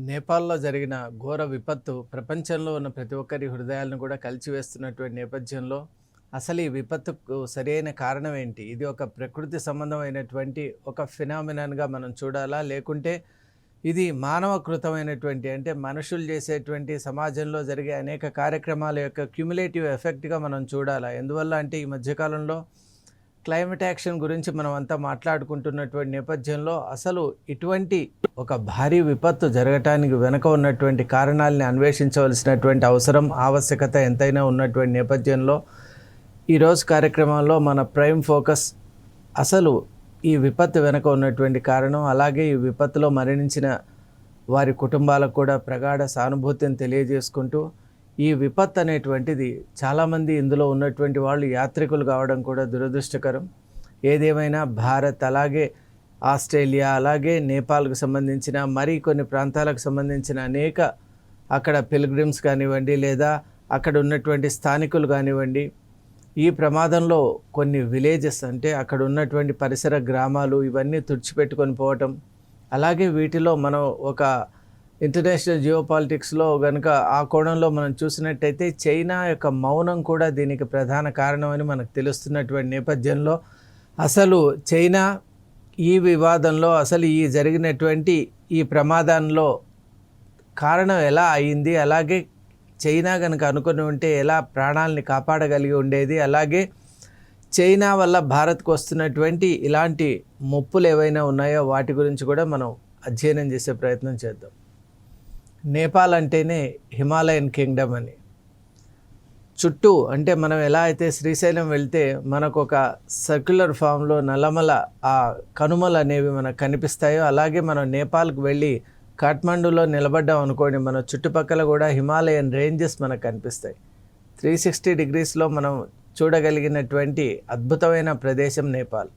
నేపాల్‌లో జరిగిన ఘోర విపత్తు ప్రపంచంలో ఉన్న ప్రతి ఒక్కరి హృదయాలను కూడా కలిచివేస్తున్నటువంటి నేపథ్యంలో, అసలు ఈ విపత్తుకు సరియైన కారణం ఏంటి? ఇది ఒక ప్రకృతి సంబంధమైనటువంటి ఒక ఫినామినన్‌గా మనం చూడాలా? లేకుంటే ఇది మానవకృతమైనటువంటి అంటే మనుషులు చేసేటువంటి సమాజంలో జరిగే అనేక కార్యక్రమాల యొక్క క్యుములేటివ్ ఎఫెక్ట్‌గా మనం చూడాలా? ఎందువల్ల అంటే ఈ మధ్య కాలంలో క్లైమేట్ యాక్షన్ గురించి మనం అంతా మాట్లాడుకుంటున్నటువంటి నేపథ్యంలో అసలు ఇటువంటి ఒక భారీ విపత్తు జరగటానికి వెనుక ఉన్నటువంటి కారణాలని అన్వేషించవలసినటువంటి అవసరం ఆవశ్యకత ఎంతైనా ఉన్నటువంటి నేపథ్యంలో ఈరోజు కార్యక్రమంలో మన ప్రైమ్ ఫోకస్ అసలు ఈ విపత్తు వెనుక ఉన్నటువంటి కారణం, అలాగే ఈ విపత్తులో మరణించిన వారి కుటుంబాలకు కూడా ప్రగాఢ సానుభూతిని తెలియజేసుకుంటూ, ఈ విపత్తు అనేటువంటిది చాలామంది ఇందులో ఉన్నటువంటి వాళ్ళు యాత్రికులు కావడం కూడా దురదృష్టకరం. ఏదేమైనా భారత్, అలాగే ఆస్ట్రేలియా, అలాగే నేపాల్కు సంబంధించిన మరి కొన్ని ప్రాంతాలకు సంబంధించిన అనేక అక్కడ పిల్గ్రిమ్స్ కానివ్వండి, లేదా అక్కడ ఉన్నటువంటి స్థానికులు కానివ్వండి, ఈ ప్రమాదంలో కొన్ని విలేజెస్ అంటే అక్కడ ఉన్నటువంటి పరిసర గ్రామాలు ఇవన్నీ తుడిచిపెట్టుకొని పోవటం, అలాగే వీటిలో మనం ఒక ఇంటర్నేషనల్ జియోపాలిటిక్స్లో కనుక ఆ కోణంలో మనం చూసినట్టయితే చైనా యొక్క మౌనం కూడా దీనికి ప్రధాన కారణమని మనకు తెలుస్తున్నటువంటి నేపథ్యంలో అసలు చైనా ఈ వివాదంలో అసలు ఈ జరిగినటువంటి ఈ ప్రమాదంలో కారణం ఎలా అయింది, అలాగే చైనా కనుక అనుకుని ఉంటే ఎలా ప్రాణాలని కాపాడగలిగి ఉండేది, అలాగే చైనా వల్ల భారత్కు వస్తున్నటువంటి ఇలాంటి ముప్పులు ఏవైనా ఉన్నాయో వాటి గురించి కూడా మనం అధ్యయనం చేసే ప్రయత్నం చేద్దాం. నేపాల్ అంటేనే హిమాలయన్ కింగ్డమ్ అని. చుట్టూ అంటే మనం ఎలా అయితే శ్రీశైలం వెళ్తే మనకు ఒక సర్క్యులర్ ఫామ్లో నల్లమల ఆ కనుమలు అనేవి మనకు కనిపిస్తాయో, అలాగే మనం నేపాల్కి వెళ్ళి కాఠ్మండూలో నిలబడ్డాం అనుకోండి, మన చుట్టుపక్కల కూడా హిమాలయన్ రేంజెస్ మనకు కనిపిస్తాయి. 360 డిగ్రీస్లో మనం చూడగలిగినటువంటి అద్భుతమైన ప్రదేశం నేపాల్.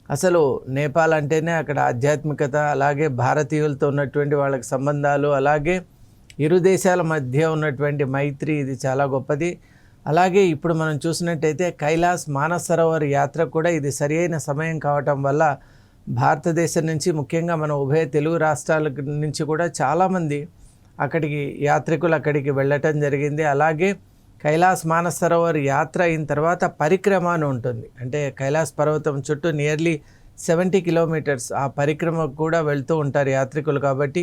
అసలు నేపాల్ అంటేనే అక్కడ ఆధ్యాత్మికత, అలాగే భారతీయులతో ఉన్నటువంటి వాళ్ళకి సంబంధాలు, అలాగే ఇరు దేశాల మధ్య ఉన్నటువంటి మైత్రి, ఇది చాలా గొప్పది. అలాగే ఇప్పుడు మనం చూసినట్టయితే కైలాస్ మానస్ సరోవర్ యాత్ర కూడా ఇది సరియైన సమయం కావటం వల్ల భారతదేశం నుంచి, ముఖ్యంగా మన ఉభయ తెలుగు రాష్ట్రాల నుంచి కూడా చాలామంది అక్కడికి యాత్రికులు అక్కడికి వెళ్ళటం జరిగింది. అలాగే కైలాస్ మానస్ సరోవర్ యాత్ర అయిన తర్వాత పరిక్రమ అని ఉంటుంది. అంటే కైలాస్ పర్వతం చుట్టూ నియర్లీ 70 కిలోమీటర్స్ ఆ పరిక్రమకు కూడా వెళ్తూ ఉంటారు యాత్రికులు. కాబట్టి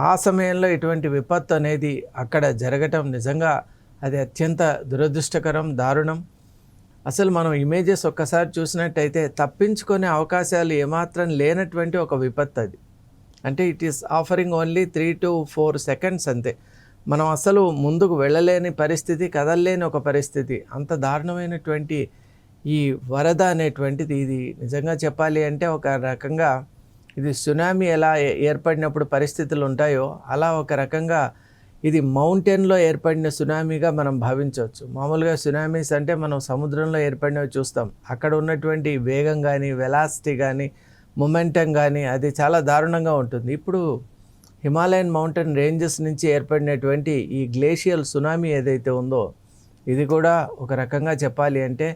ఆ సమయంలో ఇటువంటి విపత్తు అనేది అక్కడ జరగటం నిజంగా అది అత్యంత దురదృష్టకరం, దారుణం. అసలు మనం ఇమేజెస్ ఒక్కసారి చూసినట్టయితే తప్పించుకునే అవకాశాలు ఏమాత్రం లేనటువంటి ఒక విపత్తు అది. అంటే it is offering only 3 to 4 seconds అంతే. మనం అసలు ముందుకు వెళ్ళలేని పరిస్థితి, కదలలేని ఒక పరిస్థితి. అంత దారుణమైనటువంటి ఈ వరద అనేటువంటిది, ఇది నిజంగా చెప్పాలి అంటే ఒక రకంగా ఇది సునామీ ఎలా ఏర్పడినప్పుడు పరిస్థితులు ఉంటాయో అలా ఒక రకంగా ఇది మౌంటైన్లో ఏర్పడిన సునామీగా మనం భావించవచ్చు. మామూలుగా సునామీస్ అంటే మనం సముద్రంలో ఏర్పడినవి చూస్తాం. అక్కడ ఉన్నటువంటి వేగం కానీ, వెలాసిటీ కానీ, మొమెంటం కానీ అది చాలా దారుణంగా ఉంటుంది. ఇప్పుడు హిమాలయన్ మౌంటైన్ రేంజెస్ నుంచి ఏర్పడినటువంటి ఈ గ్లేషియల్ సునామీ ఏదైతే ఉందో ఇది కూడా ఒక రకంగా చెప్పాలి అంటే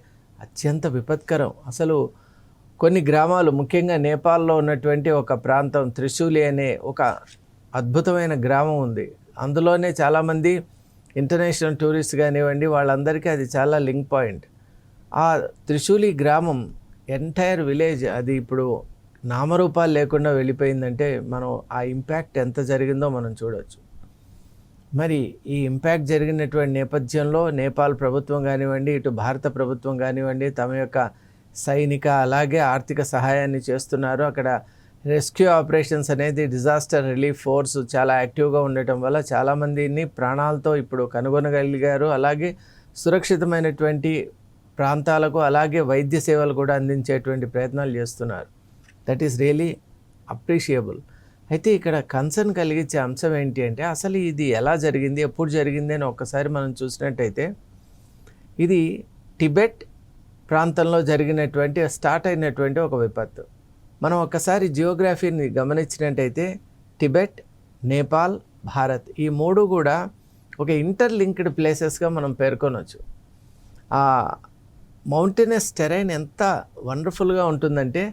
అత్యంత విపత్కరం. అసలు కొన్ని గ్రామాలు, ముఖ్యంగా నేపాల్లో ఉన్నటువంటి ఒక ప్రాంతం త్రిశూలి అనే ఒక అద్భుతమైన గ్రామం ఉంది. అందులోనే చాలామంది ఇంటర్నేషనల్ టూరిస్ట్ కానివ్వండి, వాళ్ళందరికీ అది చాలా లింక్ పాయింట్. ఆ త్రిశూలి గ్రామం ఎంటైర్ విలేజ్ అది ఇప్పుడు నామరూపాలు లేకుండా వెళ్ళిపోయిందంటే మనం ఆ ఇంపాక్ట్ ఎంత జరిగిందో మనం చూడవచ్చు. మరి ఈ ఇంపాక్ట్ జరిగినటువంటి నేపథ్యంలో నేపాల్ ప్రభుత్వం కానివ్వండి, ఇటు భారత ప్రభుత్వం కానివ్వండి తమ యొక్క సైనిక అలాగే ఆర్థిక సహాయాన్ని చేస్తున్నారు. అక్కడ రెస్క్యూ ఆపరేషన్స్ అనేది డిజాస్టర్ రిలీఫ్ ఫోర్స్ చాలా యాక్టివ్గా ఉండటం వల్ల చాలామందిని ప్రాణాలతో ఇప్పుడు కనుగొనగలిగారు. అలాగే సురక్షితమైనటువంటి ప్రాంతాలకు అలాగే వైద్య సేవలు కూడా అందించేటువంటి ప్రయత్నాలు చేస్తున్నారు. That is really appreciable. అయితే ఇక్కడ కన్సర్న్ కలిగించే అంశం ఏంటి అంటే అసలు ఇది ఎలా జరిగింది, ఎప్పుడు జరిగింది అని ఒక్కసారి మనం చూసినట్టయితే ఇది టిబెట్ ప్రాంతంలో జరిగినటువంటి స్టార్ట్ అయినటువంటి ఒక విపత్తు. మనం ఒక్కసారి జియోగ్రఫీని గమనించినట్టయితే టిబెట్, నేపాల్, భారత్ ఈ మూడు కూడా ఒక ఇంటర్లింక్డ్ ప్లేసెస్గా మనం పేర్కొనవచ్చు. ఆ మౌంటైనస్ టెరైన్ ఎంత వండర్ఫుల్గా ఉంటుందంటే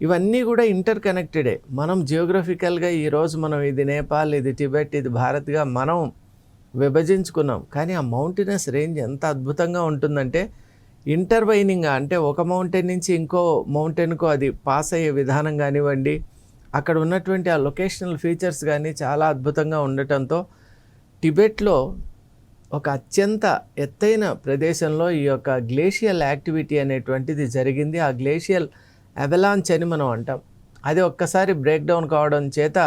ఇవన్నీ కూడా ఇంటర్ కనెక్టెడే. మనం జియోగ్రఫికల్గా ఈరోజు మనం ఇది నేపాల్, ఇది టిబెట్, ఇది భారత్గా మనం విభజించుకున్నాం. కానీ ఆ మౌంటైనస్ రేంజ్ ఎంత అద్భుతంగా ఉంటుందంటే ఇంటర్వైనింగ్, అంటే ఒక మౌంటైన్ నుంచి ఇంకో మౌంటైన్కు అది పాస్ అయ్యే విధానం కానివ్వండి, అక్కడ ఉన్నటువంటి ఆ లొకేషనల్ ఫీచర్స్ కానీ చాలా అద్భుతంగా ఉండటంతో టిబెట్లో ఒక అత్యంత ఎత్తైన ప్రదేశంలో ఈ యొక్క గ్లేషియల్ యాక్టివిటీ అనేటువంటిది జరిగింది. ఆ గ్లేషియల్ అవలాంచ్ అని మనం అంటాం. అది ఒక్కసారి బ్రేక్ డౌన్ కావడం చేత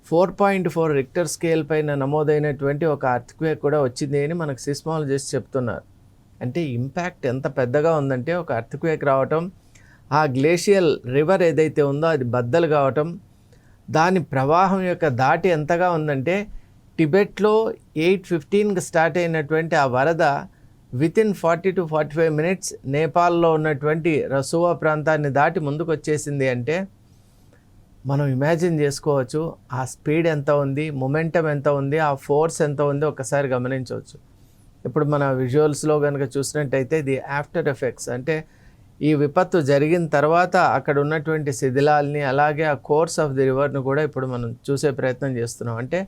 4.4 రిక్టర్ స్కేల్ పైన నమోదైనటువంటి ఒక అర్త్క్వేక్ కూడా వచ్చింది అని మనకు సిస్మాలజిస్ట్ చెప్తున్నారు. అంటే ఇంపాక్ట్ ఎంత పెద్దగా ఉందంటే ఒక అర్త్క్వేక్ రావటం, ఆ గ్లేషియల్ రివర్ ఏదైతే ఉందో అది బద్దలు కావటం, దాని ప్రవాహం యొక్క దాటి ఎంతగా ఉందంటే టిబెట్లో 8:15కి స్టార్ట్ అయినటువంటి ఆ వరద వితిన్ 40 to 45 మినిట్స్ నేపాల్లో ఉన్నటువంటి రసువా ప్రాంతాన్ని దాటి ముందుకు వచ్చేసింది. అంటే మనం ఇమాజిన్ చేసుకోవచ్చు ఆ స్పీడ్ ఎంత ఉంది, మొమెంటం ఎంత ఉంది, ఆ ఫోర్స్ ఎంత ఉంది ఒకసారి గమనించవచ్చు. ఇప్పుడు మన విజువల్స్లో కనుక చూసినట్టయితే ఇది ఆఫ్టర్ ఎఫెక్ట్స్, అంటే ఈ విపత్తు జరిగిన తర్వాత అక్కడ ఉన్నటువంటి శిథిలాల్ని, అలాగే ఆ కోర్స్ ఆఫ్ ది రివర్ను కూడా ఇప్పుడు మనం చూసే ప్రయత్నం చేస్తున్నాం. అంటే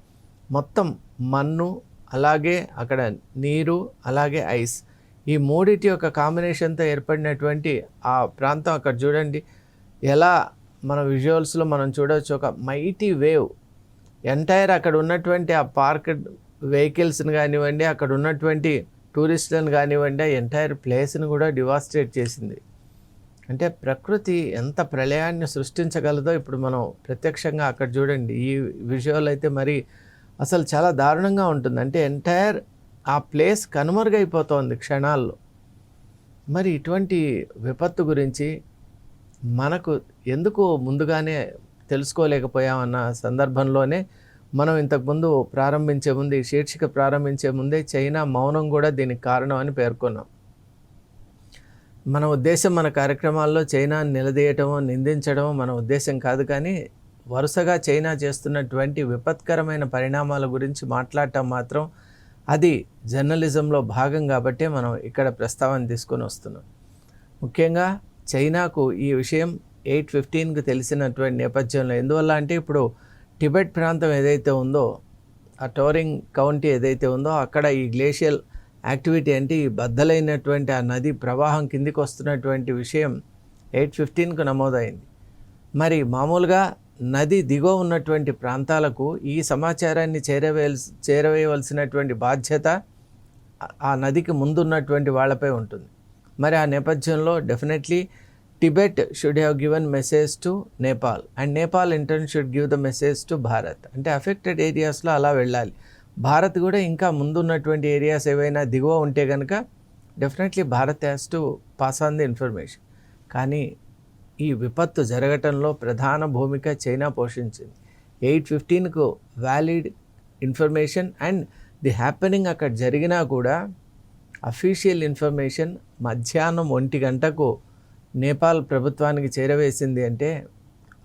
మొత్తం మన్ను, అలాగే అక్కడ నీరు, అలాగే ఐస్, ఈ మూడిటి యొక్క కాంబినేషన్తో ఏర్పడినటువంటి ఆ ప్రాంతం అక్కడ చూడండి ఎలా మన విజువల్స్లో మనం చూడవచ్చు. ఒక మైటీ వేవ్ ఎంటైర్ అక్కడ ఉన్నటువంటి ఆ పార్క్ వెహికల్స్ని కానివ్వండి, అక్కడ ఉన్నటువంటి టూరిస్టులను కానివ్వండి, ఆ ఎంటైర్ ప్లేస్ని కూడా డివాస్టేట్ చేసింది. అంటే ప్రకృతి ఎంత ప్రళయాన్ని సృష్టించగలదో ఇప్పుడు మనం ప్రత్యక్షంగా అక్కడ చూడండి. ఈ విజువల్ అయితే మరి అసలు చాలా దారుణంగా ఉంటుంది. అంటే ఎంటైర్ ఆ ప్లేస్ కనుమరుగైపోతోంది క్షణాల్లో. మరి ఇటువంటి విపత్తు గురించి మనకు ఎందుకు ముందుగానే తెలుసుకోలేకపోయామన్న సందర్భంలోనే మనం ఇంతకుముందు ప్రారంభించే ముందు, ఈ శీర్షిక ప్రారంభించే ముందే చైనా మౌనం కూడా దీనికి కారణం అని పేర్కొన్నాం. మన ఉద్దేశం మన కార్యక్రమాల్లో చైనాని నిలదీయటమో నిందించడమో మన ఉద్దేశం కాదు. కానీ వరుసగా చైనా చేస్తున్నటువంటి విపత్కరమైన పరిణామాల గురించి మాట్లాడటం మాత్రం అది జర్నలిజంలో భాగం కాబట్టే మనం ఇక్కడ ప్రస్తావన తీసుకొని వస్తున్నాం. ముఖ్యంగా చైనాకు ఈ విషయం 8:15కి తెలిసినటువంటి నేపథ్యంలో, ఎందువల్ల అంటే ఇప్పుడు టిబెట్ ప్రాంతం ఏదైతే ఉందో, ఆ టోరింగ్ కౌంటీ ఏదైతే ఉందో అక్కడ ఈ గ్లేషియల్ యాక్టివిటీ అంటే ఈ బద్దలైనటువంటి ఆ నది ప్రవాహం కిందికి వస్తున్నటువంటి విషయం 8:15కు నమోదైంది. మరి మామూలుగా నది దిగువ ఉన్నటువంటి ప్రాంతాలకు ఈ సమాచారాన్ని చేరవేయవలసినటువంటి బాధ్యత ఆ నదికి ముందున్నటువంటి వాళ్ళపై ఉంటుంది. మరి ఆ నేపథ్యంలో definitely Tibet should have given message to Nepal and Nepal in turn should give the message to Bharat. అంటే అఫెక్టెడ్ ఏరియాస్లో అలా వెళ్ళాలి. భారత్ కూడా ఇంకా ముందున్నటువంటి ఏరియాస్ ఏవైనా దిగువ ఉంటే కనుక definitely Bharat has to pass on the information. కానీ ఈ విపత్తు జరగటంలో ప్రధాన భూమిక చైనా పోషించింది. 8:15కు valid information and the happening అక్కడ జరిగినా కూడా అఫీషియల్ ఇన్ఫర్మేషన్ మధ్యాహ్నం 1 గంటకు నేపాల్ ప్రభుత్వానికి చేరవేసింది. అంటే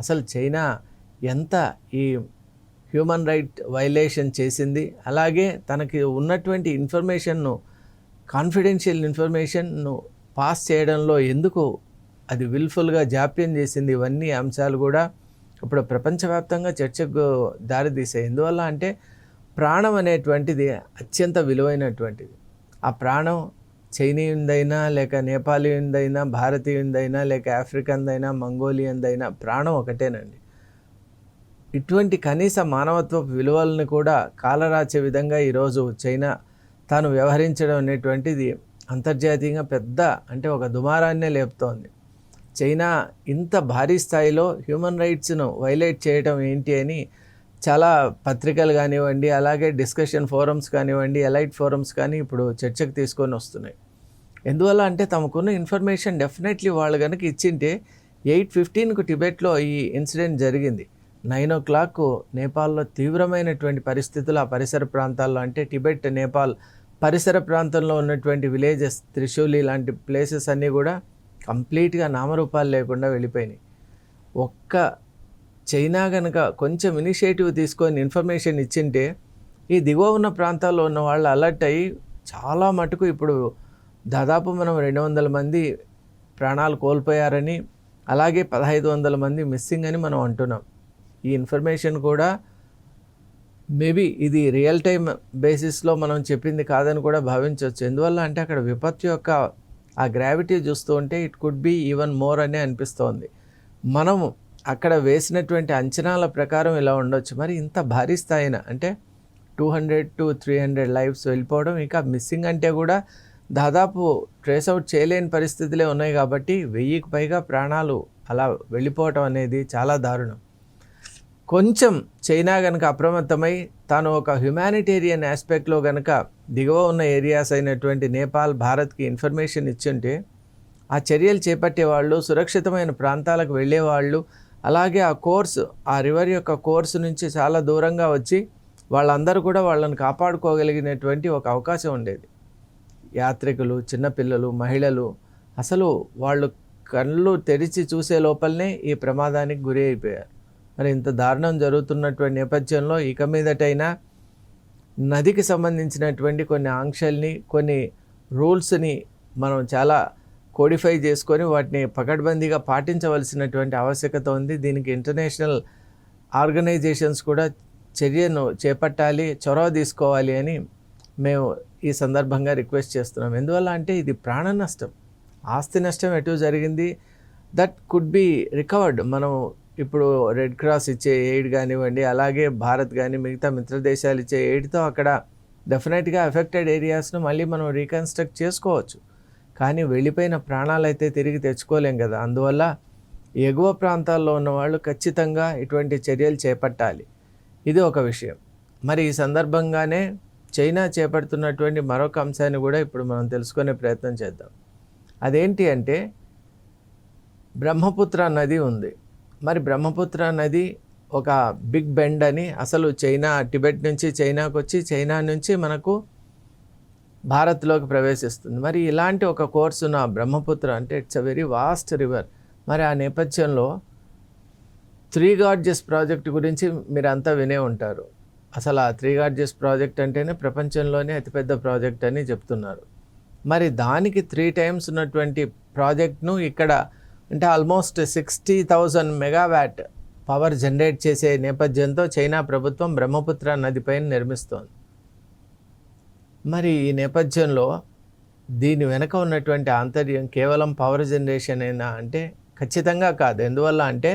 అసలు చైనా ఎంత ఈ హ్యూమన్ రైట్ వైలేషన్ చేసింది, అలాగే తనకి ఉన్నటువంటి ఇన్ఫర్మేషన్ను, కాన్ఫిడెన్షియల్ ఇన్ఫర్మేషన్ను పాస్ చేయడంలో ఎందుకు అది విల్ఫుల్గా జాప్యం చేసింది. ఇవన్నీ అంశాలు కూడా ఇప్పుడు ప్రపంచవ్యాప్తంగా చర్చకు దారితీసాయి. ఎందువల్ల అంటే ప్రాణం అనేటువంటిది అత్యంత విలువైనటువంటిది. ఆ ప్రాణం చైనీయుందైనా, లేక నేపాలీయుందైనా, భారతీయుందైనా, లేక ఆఫ్రికన్దైనా, మంగోలియన్దైనా ప్రాణం ఒకటేనండి. ఇటువంటి కనీస మానవత్వపు విలువలను కూడా కాలరాచే విధంగా ఈరోజు చైనా తాను వ్యవహరించడం అనేటువంటిది అంతర్జాతీయంగా పెద్ద, అంటే ఒక దుమారాన్నే లేపుతోంది. చైనా ఇంత భారీ స్థాయిలో హ్యూమన్ రైట్స్ను వైలేట్ చేయడం ఏంటి అని చాలా పత్రికలు కానివ్వండి, అలాగే డిస్కషన్ ఫోరమ్స్ కానివ్వండి, ఎలైట్ ఫోరమ్స్ కానీ ఇప్పుడు చర్చకు తీసుకొని వస్తున్నాయి. ఎందువల్ల అంటే తమకున్న ఇన్ఫర్మేషన్ డెఫినెట్లీ వాళ్ళు కనుక ఇచ్చింటే 8:15కు టిబెట్లో ఈ ఇన్సిడెంట్ జరిగింది. 9 o'clock నేపాల్లో తీవ్రమైనటువంటి పరిస్థితులు ఆ పరిసర ప్రాంతాల్లో, అంటే టిబెట్ నేపాల్ పరిసర ప్రాంతంలో ఉన్నటువంటి విలేజెస్, త్రిశూలి లాంటి ప్లేసెస్ అన్నీ కూడా కంప్లీట్గా నామరూపాలు లేకుండా వెళ్ళిపోయినాయి. ఒక్క చైనా కనుక కొంచెం ఇనిషియేటివ్ తీసుకొని ఇన్ఫర్మేషన్ ఇచ్చింటే ఈ దిగువ ఉన్న ప్రాంతాల్లో ఉన్న వాళ్ళు అలర్ట్ అయ్యి చాలా మటుకు ఇప్పుడు దాదాపు మనం 200 మంది ప్రాణాలు కోల్పోయారని, అలాగే 1500 మంది మిస్సింగ్ అని మనం అంటున్నాం. ఈ ఇన్ఫర్మేషన్ కూడా మేబీ ఇది రియల్ టైమ్ బేసిస్లో మనం చెప్పింది కాదని కూడా భావించవచ్చు. ఎందువల్ల అంటే అక్కడ విపత్తు యొక్క ఆ గ్రావిటీ చూస్తూ ఉంటే it could be even more అనే అనిపిస్తోంది. మనము అక్కడ వేసినటువంటి అంచనాల ప్రకారం ఇలా ఉండొచ్చు. మరి ఇంత భారీ స్థాయిన అంటే 200 to 300 లైఫ్స్ వెళ్ళిపోవడం, ఇంకా మిస్సింగ్ అంటే కూడా దాదాపు ట్రేస్ అవుట్ చేయలేని పరిస్థితులే ఉన్నాయి. కాబట్టి 1000కి పైగా ప్రాణాలు అలా వెళ్ళిపోవటం అనేది చాలా దారుణం. కొంచెం చైనా కనుక అప్రమత్తమై తాను ఒక హ్యుమానిటేరియన్ ఆస్పెక్ట్లో కనుక దిగువ ఉన్న ఏరియాస్ అయినటువంటి నేపాల్, భారత్కి ఇన్ఫర్మేషన్ ఇచ్చుంటే ఆ చర్యలు చేపట్టేవాళ్ళు, సురక్షితమైన ప్రాంతాలకు వెళ్ళేవాళ్ళు, అలాగే ఆ రివర్ యొక్క కోర్సు నుంచి చాలా దూరంగా వచ్చి వాళ్ళందరూ కూడా వాళ్ళని కాపాడుకోగలిగినటువంటి ఒక అవకాశం ఉండేది. యాత్రికులు, చిన్నపిల్లలు, మహిళలు అసలు వాళ్ళు కళ్ళు తెరిచి చూసే లోపలనే ఈ ప్రమాదానికి గురి అయిపోయారు. మరి ఇంత దారుణం జరుగుతున్నటువంటి నేపథ్యంలో ఇక మీదటైనా నదికి సంబంధించినటువంటి కొన్ని ఆంక్షల్ని, కొన్ని రూల్స్ని మనం చాలా కోడిఫై చేసుకొని వాటిని పకడ్బందీగా పాటించవలసినటువంటి ఆవశ్యకత ఉంది. దీనికి ఇంటర్నేషనల్ ఆర్గనైజేషన్స్ కూడా చర్యను చేపట్టాలి, చొరవ తీసుకోవాలి అని మేము ఈ సందర్భంగా రిక్వెస్ట్ చేస్తున్నాం. ఎందువల్ల అంటే ఇది ప్రాణ నష్టం, ఆస్తి నష్టం ఎటు జరిగింది, దట్ కుడ్ బి రికవర్డ్. మనం ఇప్పుడు రెడ్ క్రాస్ ఇచ్చే ఎయిడ్ కానివ్వండి, అలాగే భారత్ కానీ మిగతా మిత్ర దేశాలు ఇచ్చే ఎయిడ్తో అక్కడ డెఫినెట్గా ఎఫెక్టెడ్ ఏరియాస్ను మళ్ళీ మనం రీకన్స్ట్రక్ట్ చేసుకోవచ్చు. కానీ వెళ్ళిపోయిన ప్రాణాలు అయితే తిరిగి తెచ్చుకోలేం కదా. అందువల్ల ఎగువ ప్రాంతాల్లో ఉన్న వాళ్ళు ఖచ్చితంగా ఇటువంటి చర్యలు చేపట్టాలి. ఇది ఒక విషయం. మరి ఈ సందర్భంగానే చైనా చేపడుతున్నటువంటి మరొక అంశాన్ని కూడా ఇప్పుడు మనం తెలుసుకునే ప్రయత్నం చేద్దాం. అదేంటి అంటే బ్రహ్మపుత్ర నది ఉంది. మరి బ్రహ్మపుత్ర నది ఒక బిగ్ బెండ్ అని, అసలు చైనా టిబెట్ నుంచి చైనాకు వచ్చి చైనా నుంచి మనకు భారత్లోకి ప్రవేశిస్తుంది. మరి ఇలాంటి ఒక కోర్సున బ్రహ్మపుత్ర అంటే it's a very vast river. మరి ఆ నేపథ్యంలో 3 గార్జెస్ ప్రాజెక్ట్ గురించి మీరంతా వినే ఉంటారు. అసలు ఆ 3 గార్జెస్ ప్రాజెక్ట్ అంటేనే ప్రపంచంలోనే అతిపెద్ద ప్రాజెక్ట్ అని చెప్తున్నారు. మరి దానికి 3 టైమ్స్ ఉన్నటువంటి ప్రాజెక్ట్ను ఇక్కడ అంటే ఆల్మోస్ట్ 60,000 మెగావాట్ పవర్ జనరేట్ చేసే నేపథ్యంతో చైనా ప్రభుత్వం బ్రహ్మపుత్ర నదిపైన నిర్మిస్తోంది. మరి ఈ నేపథ్యంలో దీని వెనక ఉన్నటువంటి ఆంతర్యం కేవలం పవర్ జనరేషన్ అయినా అంటే ఖచ్చితంగా కాదు. ఎందువల్ల అంటే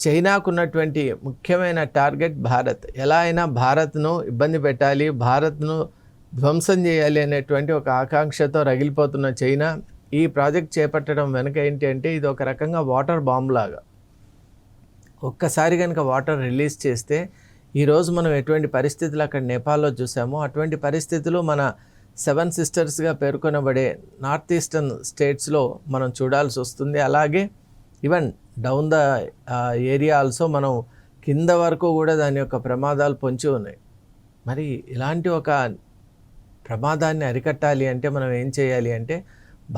చైనాకు ఉన్నటువంటి ముఖ్యమైన టార్గెట్ భారత్. ఎలా అయినా భారత్ను ఇబ్బంది పెట్టాలి, భారత్ను ధ్వంసం చేయాలి అనేటువంటి ఒక ఆకాంక్షతో రగిలిపోతున్న చైనా ఈ ప్రాజెక్ట్ చేపట్టడం వెనుక ఏంటి అంటే ఇది ఒక రకంగా వాటర్ బాంబ్ లాగా. ఒక్కసారి కనుక వాటర్ రిలీజ్ చేస్తే ఈరోజు మనం ఎటువంటి పరిస్థితులు అక్కడ నేపాల్లో చూసామో అటువంటి పరిస్థితులు మన 7 సిస్టర్స్గా పేర్కొనబడే నార్త్ ఈస్టర్న్ స్టేట్స్లో మనం చూడాల్సి వస్తుంది. అలాగే even down the area also మనం కింద వరకు కూడా దాని యొక్క ప్రమాదాలు పొంచి ఉన్నాయి. మరి ఇలాంటి ఒక ప్రమాదాన్ని అరికట్టాలి అంటే మనం ఏం చేయాలి అంటే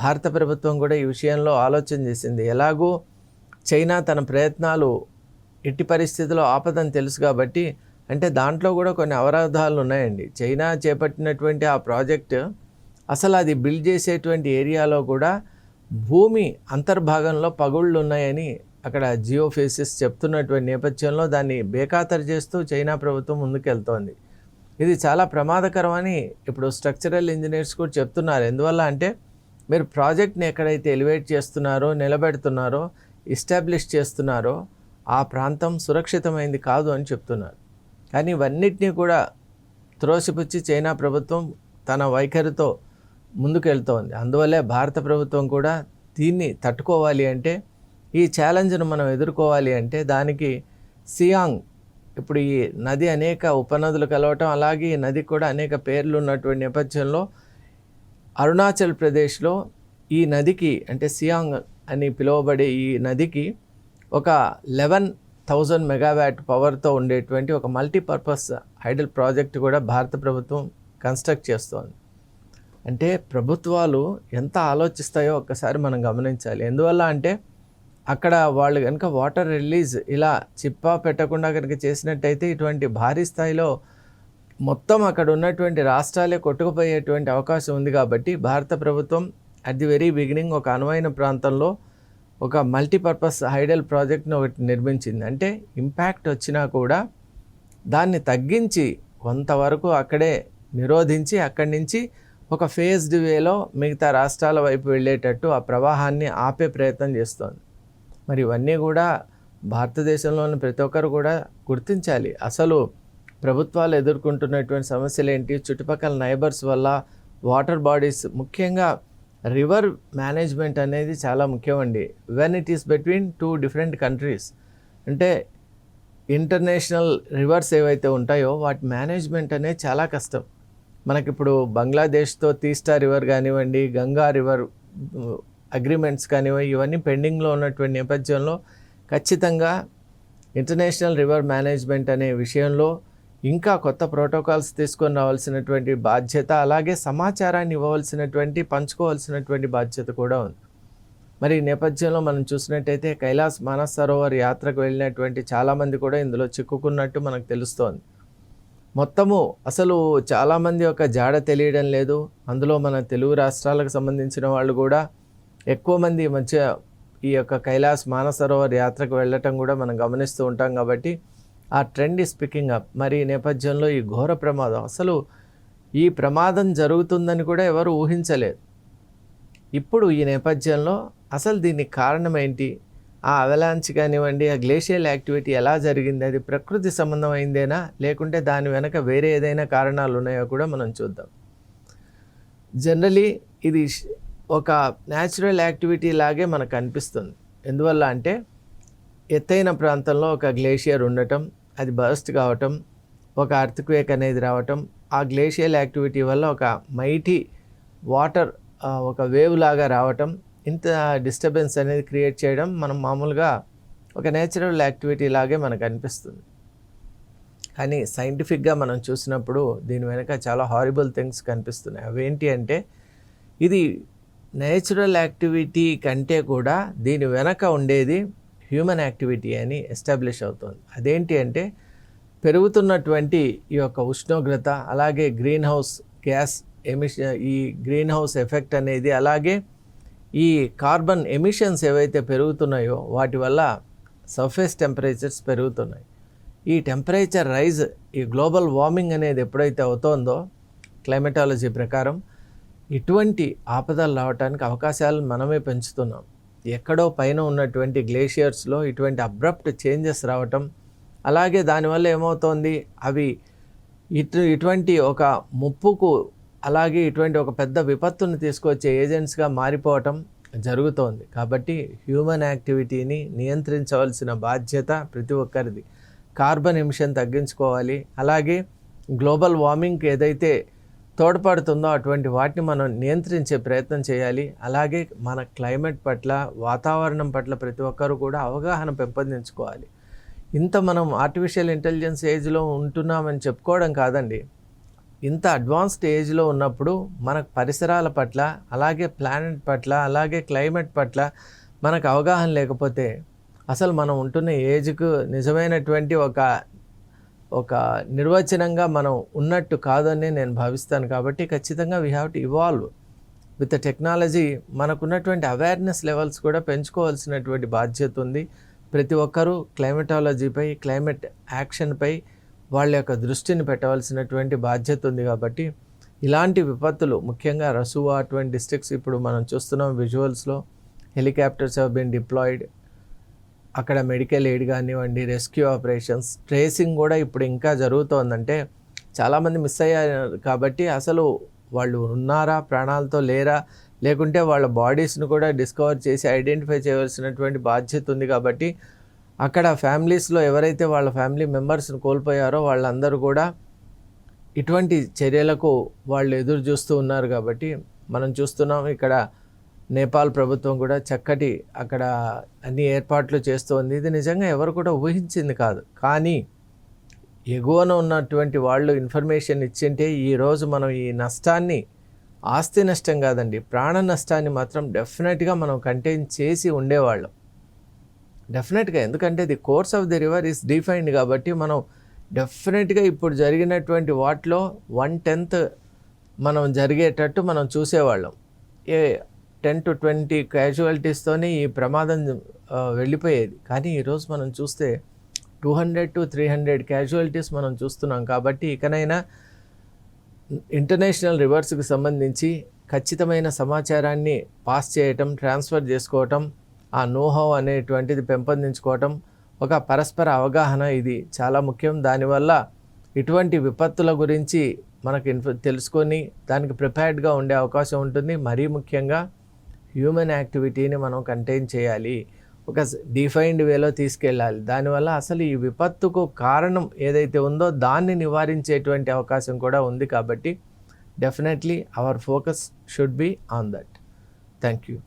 భారత ప్రభుత్వం కూడా ఈ విషయంలో ఆలోచన చేసింది. ఎలాగూ చైనా తన ప్రయత్నాలు ఎట్టి పరిస్థితుల్లో ఆపదని తెలుసు కాబట్టి, అంటే దాంట్లో కూడా కొన్ని అవరోధాలు ఉన్నాయండి. చైనా చేపట్టినటువంటి ఆ ప్రాజెక్ట్ అసలు అది బిల్డ్ చేసేటువంటి ఏరియాలో కూడా భూమి అంతర్భాగంలో పగుళ్ళు ఉన్నాయని అక్కడ జియోఫిజిసిస్ట్ చెప్తున్నటువంటి నేపథ్యంలో దాన్ని బేఖాతరు చేస్తూ చైనా ప్రభుత్వం ముందుకెళ్తోంది. ఇది చాలా ప్రమాదకరమని ఇప్పుడు స్ట్రక్చరల్ ఇంజనీర్స్ కూడా చెప్తున్నారు. ఎందువల్ల అంటే మీరు ప్రాజెక్ట్ని ఎక్కడైతే ఎలివేట్ చేస్తున్నారో, నిలబెడుతున్నారో, ఎస్టాబ్లిష్ చేస్తున్నారో ఆ ప్రాంతం సురక్షితమైంది కాదు అని చెప్తున్నారు. కానీ ఇవన్నిటినీ కూడా త్రోసిపుచ్చి చైనా ప్రభుత్వం తన వైఖరితో ముందుకెళ్తోంది. అందువల్లే భారత ప్రభుత్వం కూడా దీన్ని తట్టుకోవాలి అంటే, ఈ ఛాలెంజ్ను మనం ఎదుర్కోవాలి అంటే దానికి సియాంగ్, ఇప్పుడు ఈ నది అనేక ఉపనదులు కలవటం, అలాగే ఈ నదికి కూడా అనేక పేర్లు ఉన్నటువంటి నేపథ్యంలో అరుణాచల్ ప్రదేశ్లో ఈ నదికి అంటే సియాంగ్ అని పిలువబడే ఈ నదికి ఒక 11,000 మెగావాట్ పవర్తో ఉండేటువంటి ఒక మల్టీపర్పస్ హైడల్ ప్రాజెక్ట్ కూడా భారత ప్రభుత్వం కన్స్ట్రక్ట్ చేస్తోంది. అంటే ప్రభుత్వాలు ఎంత ఆలోచిస్తాయో ఒక్కసారి మనం గమనించాలి. ఎందువల్ల అంటే అక్కడ వాళ్ళు కనుక వాటర్ రిలీజ్ ఇలా చిప్పా పెట్టకుండా కనుక చేసినట్టయితే ఇటువంటి భారీ స్థాయిలో మొత్తం అక్కడ ఉన్నటువంటి రాష్ట్రాలే కొట్టుకుపోయేటువంటి అవకాశం ఉంది. కాబట్టి భారత ప్రభుత్వం అట్ ది వెరీ బిగినింగ్ ఒక అనువైన ప్రాంతంలో ఒక మల్టీపర్పస్ హైడల్ ప్రాజెక్ట్ని ఒకటి నిర్మించింది. అంటే ఇంపాక్ట్ వచ్చినా కూడా దాన్ని తగ్గించి కొంతవరకు అక్కడే నిరోధించి అక్కడి నుంచి ఒక ఫేజ్డ్ వేలో మిగతా రాష్ట్రాల వైపు వెళ్ళేటట్టు ఆ ప్రవాహాన్ని ఆపే ప్రయత్నం చేస్తోంది. మరి ఇవన్నీ కూడా భారతదేశంలోని ప్రతి ఒక్కరు కూడా గుర్తించాలి. అసలు ప్రభుత్వాలు ఎదుర్కొంటున్నటువంటి సమస్యలు ఏంటి, చుట్టుపక్కల నైబర్స్ వల్ల, వాటర్ బాడీస్, ముఖ్యంగా రివర్ మేనేజ్మెంట్ అనేది చాలా ముఖ్యమండి. When it is between 2 different countries, అంటే ఇంటర్నేషనల్ రివర్స్ ఏవైతే ఉంటాయో వాటి మేనేజ్మెంట్ అనేది చాలా కష్టం. మనకిప్పుడు బంగ్లాదేశ్తో తీస్టా రివర్ కానివ్వండి, గంగా రివర్ అగ్రిమెంట్స్ కానివ్వండి, ఇవన్నీ పెండింగ్లో ఉన్నటువంటి నేపథ్యంలో ఖచ్చితంగా ఇంటర్నేషనల్ రివర్ మేనేజ్మెంట్ అనే విషయంలో ఇంకా కొత్త ప్రోటోకాల్స్ తీసుకొని రావాల్సినటువంటి బాధ్యత, అలాగే సమాచారాన్ని ఇవ్వవలసినటువంటి, పంచుకోవాల్సినటువంటి బాధ్యత కూడా ఉంది. మరి ఈ నేపథ్యంలో మనం చూసినట్టయితే కైలాస్ మానస్ సరోవర్ యాత్రకు వెళ్ళినటువంటి చాలామంది కూడా ఇందులో చిక్కుకున్నట్టు మనకు తెలుస్తోంది. మొత్తము అసలు చాలామంది యొక్క జాడ తెలియడం లేదు. అందులో మన తెలుగు రాష్ట్రాలకు సంబంధించిన వాళ్ళు కూడా ఎక్కువ మంది మధ్య ఈ యొక్క కైలాస్ మానస్ సరోవర్ యాత్రకు వెళ్ళటం కూడా మనం గమనిస్తూ ఉంటాం. కాబట్టి ఆ ట్రెండ్ ఈస్ పికింగ్ అప్. మరి ఈ నేపథ్యంలో ఈ ఘోర ప్రమాదం, అసలు ఈ ప్రమాదం జరుగుతుందని కూడా ఎవరు ఊహించలేదు. ఇప్పుడు ఈ నేపథ్యంలో అసలు దీనికి కారణం ఏంటి, ఆ అవలాంచ్ కానివ్వండి, ఆ గ్లేషియల్ యాక్టివిటీ ఎలా జరిగింది, అది ప్రకృతి సంబంధం అయిందేనా లేకుంటే దాని వెనక వేరే ఏదైనా కారణాలు ఉన్నాయో కూడా మనం చూద్దాం. జనరలీ ఇది ఒక న్యాచురల్ యాక్టివిటీ లాగే మనకు అనిపిస్తుంది. ఎందువల్ల అంటే ఎత్తైన ప్రాంతంలో ఒక గ్లేషియర్ ఉండటం, అది బర్స్ట్ కావటం, ఒక అర్త్క్వేక్ అనేది రావటం, ఆ గ్లేషియల్ యాక్టివిటీ వల్ల ఒక మైటీ వాటర్ ఒక వేవ్ లాగా రావటం, ఇంత డిస్టర్బెన్స్ అనేది క్రియేట్ చేయడం మనం మామూలుగా ఒక నేచురల్ యాక్టివిటీ లాగే మనకు అనిపిస్తుంది. కానీ సైంటిఫిక్గా మనం చూసినప్పుడు దీని వెనక చాలా హారిబుల్ థింగ్స్ కనిపిస్తున్నాయి. అవేంటి అంటే ఇది నేచురల్ యాక్టివిటీ కంటే కూడా దీని వెనక ఉండేది హ్యూమన్ యాక్టివిటీ అని ఎస్టాబ్లిష్ అవుతుంది. అదేంటి అంటే పెరుగుతున్నటువంటి ఈ యొక్క ఉష్ణోగ్రత, అలాగే గ్రీన్ హౌస్ గ్యాస్ ఎమిషన్, ఈ గ్రీన్ హౌస్ ఎఫెక్ట్ అనేది, అలాగే ఈ కార్బన్ ఎమిషన్స్ ఏవైతే పెరుగుతున్నాయో వాటి వల్ల సర్ఫేస్ టెంపరేచర్స్ పెరుగుతున్నాయి. ఈ టెంపరేచర్ రైజ్, ఈ గ్లోబల్ వార్మింగ్ అనేది ఎప్పుడైతే అవుతోందో క్లైమటాలజీ ప్రకారం ఇటువంటి ఆపదలు రావడానికి అవకాశాలను మనమే పెంచుతున్నాం. ఎక్కడో పైన ఉన్నటువంటి గ్లేషియర్స్లో ఇటువంటి అబ్రప్ట్ చేంజెస్ రావటం, అలాగే దానివల్ల ఏమవుతోంది, అవి ఇటువంటి ఒక ముప్పుకు, అలాగే ఇటువంటి ఒక పెద్ద విపత్తును తీసుకొచ్చే ఏజెంట్స్గా మారిపోవటం జరుగుతోంది. కాబట్టి హ్యూమన్ యాక్టివిటీని నియంత్రించవలసిన బాధ్యత ప్రతి ఒక్కరిది. కార్బన్ ఎమిషన్ తగ్గించుకోవాలి, అలాగే గ్లోబల్ వార్మింగ్కి ఏదైతే తోడ్పడుతుందో అటువంటి వాటిని మనం నియంత్రించే ప్రయత్నం చేయాలి. అలాగే మన క్లైమేట్ పట్ల, వాతావరణం పట్ల ప్రతి ఒక్కరు కూడా అవగాహన పెంపొందించుకోవాలి. ఇంత మనం ఆర్టిఫిషియల్ ఇంటెలిజెన్స్ ఏజ్లో ఉంటున్నామని చెప్పుకోవడం కాదండి, ఇంత అడ్వాన్స్డ్ ఏజ్లో ఉన్నప్పుడు మనకు పరిసరాల పట్ల, అలాగే ప్లానెట్ పట్ల, అలాగే క్లైమేట్ పట్ల మనకు అవగాహన లేకపోతే అసలు మనం ఉంటున్న ఏజ్కు నిజమైనటువంటి ఒక నిర్వచనంగా మనం ఉన్నట్టు కాదని నేను భావిస్తాను. కాబట్టి ఖచ్చితంగా we have to evolve with technology. మనకున్నటువంటి అవేర్నెస్ లెవెల్స్ కూడా పెంచుకోవాల్సినటువంటి బాధ్యత ఉంది. ప్రతి ఒక్కరూ క్లైమటాలజీపై, క్లైమేట్ యాక్షన్పై వాళ్ళ యొక్క దృష్టిని పెట్టవలసినటువంటి బాధ్యత ఉంది. కాబట్టి ఇలాంటి విపత్తులు, ముఖ్యంగా రసువా అటువంటి డిస్ట్రిక్ట్స్ ఇప్పుడు మనం చూస్తున్నాం విజువల్స్లో, హెలికాప్టర్స్ హ్యావ్ బీన్ డిప్లాయిడ్. అక్కడ మెడికల్ ఎయిడ్ కానివ్వండి, రెస్క్యూ ఆపరేషన్స్, ట్రేసింగ్ కూడా ఇప్పుడు ఇంకా జరుగుతోందంటే చాలామంది మిస్ అయ్యారు. కాబట్టి అసలు వాళ్ళు ఉన్నారా, ప్రాణాలతో లేరా, లేకుంటే వాళ్ళ బాడీస్ను కూడా డిస్కవర్ చేసి ఐడెంటిఫై చేయవలసినటువంటి బాధ్యత ఉంది. కాబట్టి అక్కడ ఫ్యామిలీస్లో ఎవరైతే వాళ్ళ ఫ్యామిలీ మెంబర్స్ని కోల్పోయారో వాళ్ళందరూ కూడా ఇటువంటి చర్యలకు వాళ్ళు ఎదురు చూస్తూ ఉన్నారు. కాబట్టి మనం చూస్తున్నాం ఇక్కడ నేపాల్ ప్రభుత్వం కూడా చక్కటి అక్కడ అన్ని ఏర్పాట్లు చేస్తోంది. ఇది నిజంగా ఎవరు కూడా ఊహించింది కాదు. కానీ ఎగువన ఉన్నటువంటి వాళ్ళు ఇన్ఫర్మేషన్ ఇచ్చింటే ఈరోజు మనం ఈ నష్టాన్ని, ఆస్తి నష్టం కాదండి, ప్రాణ నష్టాన్ని మాత్రం డెఫినెట్గా మనం కంటైన్ చేసి ఉండేవాళ్ళం. డెఫినెట్గా, ఎందుకంటే the course of the river is defined. కాబట్టి మనం డెఫినెట్గా ఇప్పుడు జరిగినటువంటి వాటిలో 1/10 మనం జరిగేటట్టు మనం చూసేవాళ్ళం. 10 to 20 క్యాజువాలిటీస్తోనే ఈ ప్రమాదం వెళ్ళిపోయేది. కానీ ఈరోజు మనం చూస్తే 200 to 300 క్యాజువాలిటీస్ మనం చూస్తున్నాం. కాబట్టి ఇకనైనా ఇంటర్నేషనల్ రివర్స్కి సంబంధించి ఖచ్చితమైన సమాచారాన్ని పాస్ చేయటం, ట్రాన్స్ఫర్ చేసుకోవటం, ఆ నోహౌ అనేటువంటిది పెంపొందించుకోవటం, ఒక పరస్పర అవగాహన ఇది చాలా ముఖ్యం. దానివల్ల ఇటువంటి విపత్తుల గురించి మనకు తెలుసుకొని దానికి ప్రిపేర్డ్గా ఉండే అవకాశం ఉంటుంది. మరీ ముఖ్యంగా హ్యూమన్ యాక్టివిటీని మనం కంటైన్ చేయాలి, ఒక డిఫైన్డ్ వేలో తీసుకెళ్ళాలి. దానివల్ల అసలు ఈ విపత్తుకు కారణం ఏదైతే ఉందో దాన్ని నివారించేటువంటి అవకాశం కూడా ఉంది. కాబట్టి definitely our focus should be on that. Thank you.